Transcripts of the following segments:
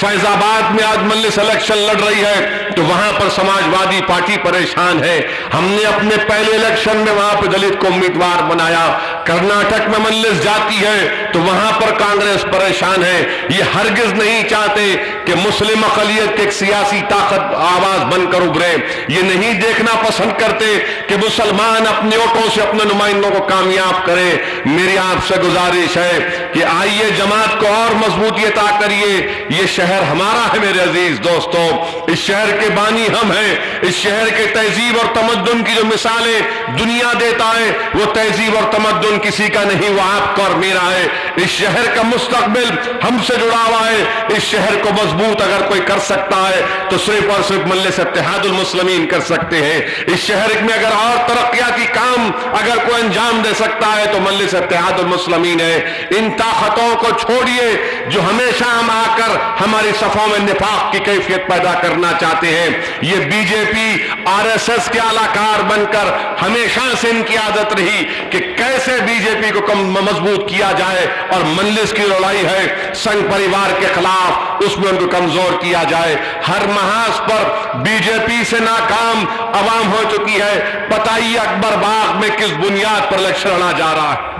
فیض آباد میں آج مجلس الیکشن لڑ رہی ہے تو وہاں پر سماجوادی پارٹی پریشان ہے. ہم نے اپنے پہلے الیکشن میں وہاں پہ دلت کو امیدوار بنایا. کرناٹک میں مجلس جاتی ہے تو وہاں پر کانگریس پریشان ہے. یہ ہرگز نہیں چاہتے کہ مسلم اقلیت کے ایک سیاسی طاقت آواز بن کر ابھرے. یہ نہیں دیکھنا پسند کرتے کہ مسلمان اپنے ووٹوں سے اپنے نمائندوں کو کامیاب کرے. میری آپ سے گزارش ہے کہ آئیے جماعت کو اور مضبوطی عطا کریے. یہ شہر ہمارا ہے میرے عزیز دوستوں, اس شہر کے بانی ہم ہیں. اس شہر کے تہذیب اور تمدن کی جو مثالیں دنیا دیتا ہے وہ تہذیب اور تمدن کسی کا نہیں, وہ آپ کا اور میرا ہے. اس شہر کا مستقبل ہم سے جڑا ہوا ہے. اس شہر کو مضبوط اگر کوئی کر سکتا ہے تو صرف اور صرف مجلس اتحاد المسلمین کر سکتے ہیں. اس شہر میں اگر اور ترقیاتی کام اگر کوئی انجام دے سکتا ہے تو مجلس اتحاد المسلمین ہے. ان طاقتوں کو چھوڑیے جو ہمیشہ ہم آ کر ہماری صفوں میں نفاق کی کیفیت پیدا کرنا چاہتے ہیں. یہ B J P R S S کے اعلی کار بن کر ہمیشہ سے ان کی عادت رہی کہ کیسے بی جے پی کو مضبوط کیا جائے, اور مجلس کی لڑائی ہے سنگ پریوار کے خلاف, اس میں ان کو کمزور کیا جائے. ہر محاذ پر بی جے پی سے ناکام عوام ہو چکی ہے. بتائیے اکبر باغ میں کس بنیاد پر الیکشن لڑا جا رہا ہے؟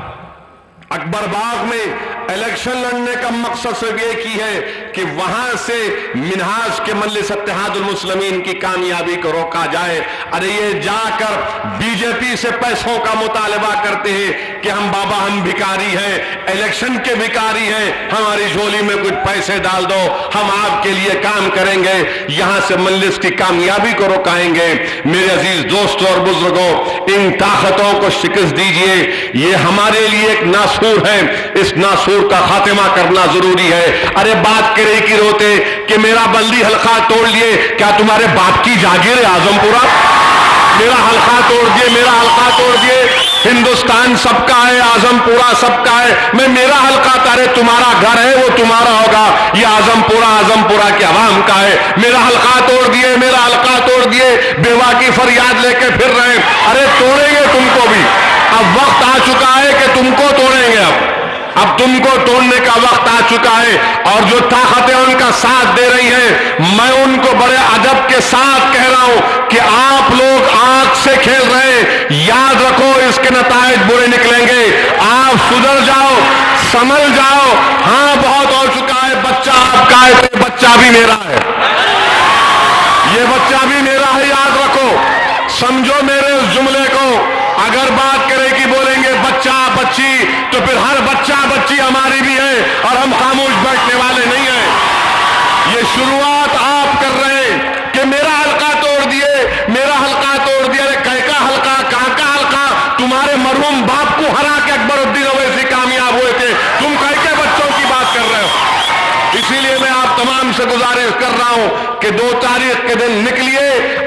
اکبر باغ میں الیکشن لڑنے کا مقصد صرف ایک ہی ہے کہ وہاں سے منہاج کے مجلس اتحاد المسلمین کی کامیابی کو روکا جائے. ارے یہ جا کر بی جے پی سے پیسوں کا مطالبہ کرتے ہیں کہ ہم بابا ہم بھکاری ہیں, الیکشن کے بھکاری ہیں, ہماری جھولی میں کچھ پیسے ڈال دو, ہم آپ کے لیے کام کریں گے, یہاں سے مجلس کی کامیابی کو روکائیں گے. میرے عزیز دوستوں اور بزرگوں, ان طاقتوں کو شکست دیجئے. یہ ہمارے لیے ایک ناسور ہے, اس ناسور کا خاتمہ کرنا ضروری ہے. ارے بات کرے کی روتے کہ میرا بلدی حلقہ توڑ لیے, کیا تمہارے باپ کی جاگیر ہے اعظم پورا؟ میرا حلقہ توڑ دیے, میرا حلقہ توڑ دیے. ہندوستان سب کا ہے, اعظم پورا سب کا ہے. میں میرا حلقہ تارے, تمہارا گھر ہے وہ تمہارا ہوگا. یہ اعظم پورا کے عوام کا ہے. میرا حلقہ توڑ دیے, میرا حلقہ توڑ دیے, بیوہ کی فریاد لے کے پھر رہے. ارے توڑیں گے تم کو بھی, اب وقت آ چکا ہے کہ تم کو توڑیں گے. اب تم کو توڑنے کا وقت آ چکا ہے. اور جو طاقتیں ان کا ساتھ دے رہی ہیں, میں ان کو بڑے ادب کے ساتھ کہہ رہا ہوں کہ آپ لوگ آنکھ سے کھیل رہے ہیں, یاد رکھو اس کے نتائج برے نکلیں گے. آپ سدھر جاؤ, سنبھل جاؤ. ہاں بہت ہو چکا ہے, بچہ آپ کا ہے, یہ بچہ بھی میرا ہے, یہ بچہ بھی میرا ہے. یاد رکھو, سمجھو میرے اس جملے کو. اگر بات کرے کہ بولیں گے بچہ بچی, تو پھر ہر بچہ بچی ہماری بھی ہے, اور ہم خاموش بیٹھنے والے نہیں ہیں. یہ شروعات آپ کر رہے ہیں کہ میرا حلقہ توڑ دیے, میرا حلقہ توڑ دیا. ارے کہہ کا حلقہ, کہاں کا حلقہ؟ تمہارے مرحوم باپ کو ہرا کے اکبر الدین اویسی کامیاب ہوئے تھے, تم کہہ کے بچوں کی بات کر رہے ہو. اسی لیے میں آپ تمام سے گزارش کر رہا ہوں کہ 2 تاریخ کے دن نکلیے,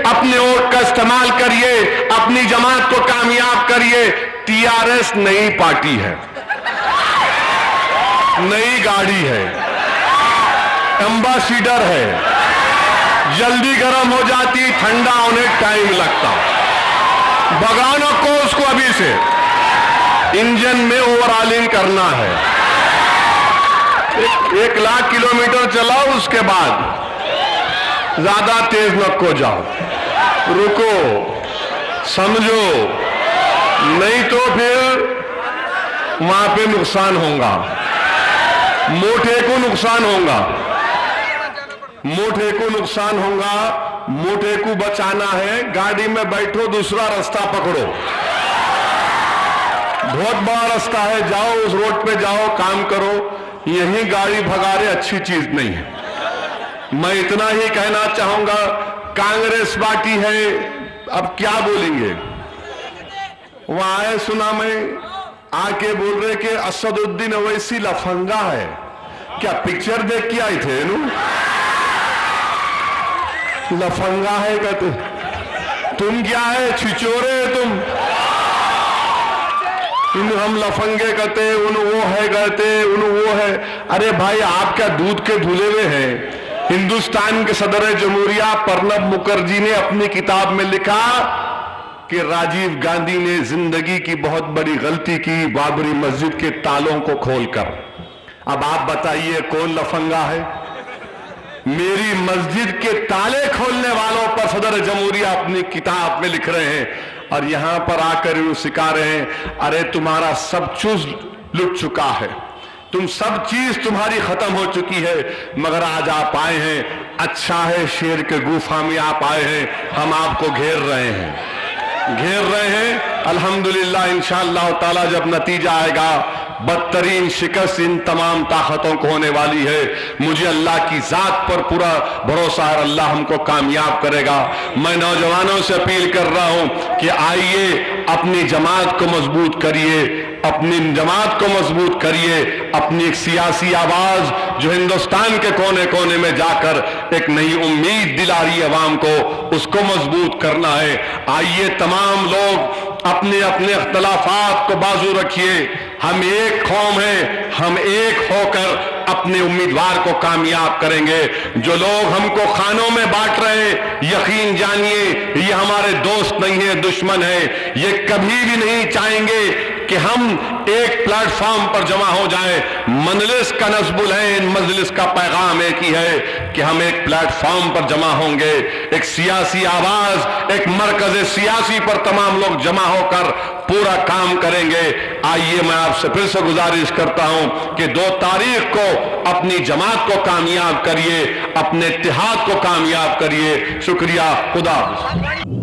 اپنے ووٹ کا استعمال کریے, اپنی جماعت کو کامیاب کریے. ٹی آر ایس نئی پارٹی ہے, نئی گاڑی ہے, ایمبیسیڈر ہے, جلدی گرم ہو جاتی, ٹھنڈا ہونے ٹائم لگتا. بگانوں کو اس کو ابھی سے انجن میں اوور ہالنگ کرنا ہے. 1,00,000 کلومیٹر چلاؤ, اس کے بعد زیادہ تیز نہ کو جاؤ, رکو, سمجھو, نہیں تو پھر وہاں پہ نقصان ہوگا, موٹے کو نقصان ہوگا, موٹے کو نقصان ہوگا. موٹے کو بچانا ہے, گاڑی میں بیٹھو, دوسرا راستہ پکڑو. بہت بڑا راستہ ہے, جاؤ اس روڈ پہ جاؤ, کام کرو. یہی گاڑی بھگارے اچھی چیز نہیں ہے. میں اتنا ہی کہنا چاہوں گا, کانگریس پارٹی ہے, اب کیا بولیں گے؟ وہاں آئے, سنا میں آ کے بول رہے کہ اسد الدین اویسی لفنگا ہے. کیا پکچر دیکھ کے آئے تھے نو؟ لفنگا ہے کہتے, تم کیا ہے, چھچورے تم. ہم لفنگے کہتے, ان وہ ہے کہتے, ان وہ ہے. ارے بھائی آپ کیا دودھ کے دھلے ہوئے ہیں؟ ہندوستان کے صدر جمہوریہ پرنب مکھرجی نے اپنی کتاب میں لکھا کہ راجیو گاندھی نے زندگی کی بہت بڑی غلطی کی بابری مسجد کے تالوں کو کھول کر. اب آپ بتائیے کون لفنگا ہے؟ میری مسجد کے تالے کھولنے والوں پر صدر جمہوریہ اپنی کتاب میں لکھ رہے ہیں اور یہاں پر آ کر یوں سکھا رہے ہیں ارے تمہارا سب چیز لٹ چکا ہے, تم سب چیز تمہاری ختم ہو چکی ہے, مگر آج آپ آئے ہیں, اچھا ہے شیر کے گوفا میں آپ آئے ہیں, ہم آپ کو گھیر رہے ہیں. الحمدللہ انشاءاللہ تعالی جب نتیجہ آئے گا بدترین شکست ان تمام طاقتوں کو ہونے والی ہے. مجھے اللہ کی ذات پر پورا بھروسہ ہے, اللہ ہم کو کامیاب کرے گا. میں نوجوانوں سے اپیل کر رہا ہوں کہ آئیے اپنی جماعت کو مضبوط کریے, اپنی جماعت کو مضبوط کریے, اپنی ایک سیاسی آواز جو ہندوستان کے کونے کونے میں جا کر ایک نئی امید دلا رہی ہے عوام کو, اس کو مضبوط کرنا ہے. آئیے تمام لوگ اپنے اپنے اختلافات کو بازو رکھیے, ہم ایک قوم ہیں, ہم ایک ہو کر اپنے امیدوار کو کامیاب کریں گے. جو لوگ ہم کو خانوں میں بانٹ رہے ہیں, یقین جانیے یہ ہمارے دوست نہیں ہیں, دشمن ہیں. یہ کبھی بھی نہیں چاہیں گے کہ ہم ایک پلیٹ فارم پر جمع ہو جائیں. مجلس کا نصب العین, مجلس کا پیغام ایک ہی ہے کہ ہم ایک پلیٹ فارم پر جمع ہوں گے, ایک سیاسی آواز, ایک مرکز سیاسی پر تمام لوگ جمع ہو کر پورا کام کریں گے. آئیے میں آپ سے پھر سے گزارش کرتا ہوں کہ 2 تاریخ کو اپنی جماعت کو کامیاب کریے, اپنے اتحاد کو کامیاب کریے. شکریہ, خدا حافظ.